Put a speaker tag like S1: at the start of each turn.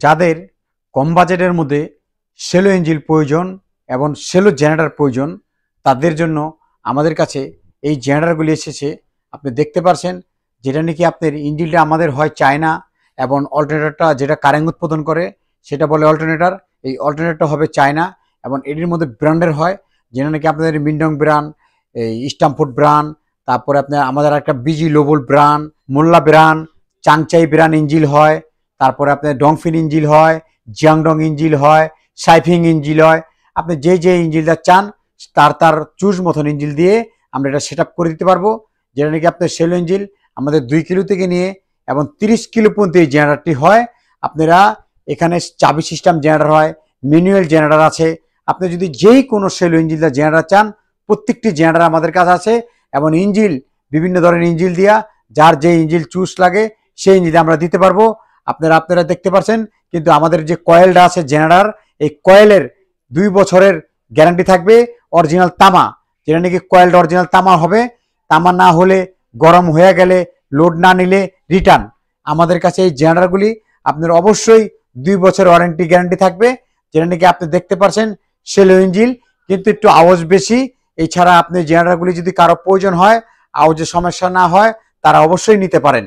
S1: যাদের কম বাজেটের মধ্যে শ্যালো ইঞ্জিন প্রয়োজন এবং শ্যালো জেনারেটর প্রয়োজন, তাদের জন্য আমাদের কাছে এই জেনারেটরগুলি এসেছে। আপনি দেখতে পাচ্ছেন, যেটা নাকি আপনার ইঞ্জিনটা আমাদের হয় চায়না এবং অল্টারনেটরটা যেটা কারেন্ট উৎপাদন করে সেটা বলে অল্টারনেটর। এই অল্টারনেটরটা হবে চায়না এবং এটির মধ্যে ব্র্যান্ডের হয়, যেটা নাকি আপনাদের মিন্ডং ব্র্যান্ড, এই স্টামফোর্ড ব্র্যান্ড, তারপরে আপনার আমাদের একটা বিজি লোবল ব্র্যান্ড, মোল্লা ব্র্যান্ড, চাংচাই ব্র্যান্ড ইঞ্জিল হয়, তারপরে আপনার ডংফিন ইঞ্জিল হয়, জিয়াংডং ইঞ্জিল হয়, সাইফিং ইঞ্জিল হয়। আপনি যে ইঞ্জিলটা চান তার চুজ মতন ইঞ্জিল দিয়ে আমরা এটা সেট করে দিতে পারবো, যেটা নাকি আপনার শ্যালো ইঞ্জিল আমাদের 2 কিলো থেকে নিয়ে এবং 30 কিলো পর্যন্ত এই জেনারেটরটি হয়। আপনারা এখানে চাবি সিস্টেম জেনারেটর হয়, ম্যানুয়াল জেনারেটর আছে। আপনি যদি যেই কোনো শ্যালো ইঞ্জিলটা জেনারেটর চান, প্রত্যেকটি জেনারেটর আমাদের কাছে আছে এবং ইঞ্জিল বিভিন্ন ধরনের ইঞ্জিল দিয়া যার যে ইঞ্জিল চুজ লাগে সেই ইঞ্জিল আমরা দিতে পারবো। আপনারা দেখতে পাচ্ছেন, কিন্তু আমাদের যে কয়েলটা আছে জেনারেটর, এই কয়েলের 2 বছরের গ্যারান্টি থাকবে। অরিজিনাল তামা, যেটা নাকি কয়েলটা অরিজিনাল তামা হবে। তামা না হলে, গরম হয়ে গেলে, লোড না নিলে রিটার্ন। আমাদের কাছে এই জেনারেটরগুলি আপনার অবশ্যই 2 বছর ওয়ারেন্টি গ্যারান্টি থাকবে। যেটা নাকি আপনি দেখতে পাচ্ছেন শ্যালো ইঞ্জিল, কিন্তু একটু আওয়াজ বেশি। এছাড়া আপনি জেনারেটরগুলি যদি কারো প্রয়োজন হয়, আওয়াজের সমস্যা না হয়, তারা অবশ্যই নিতে পারেন।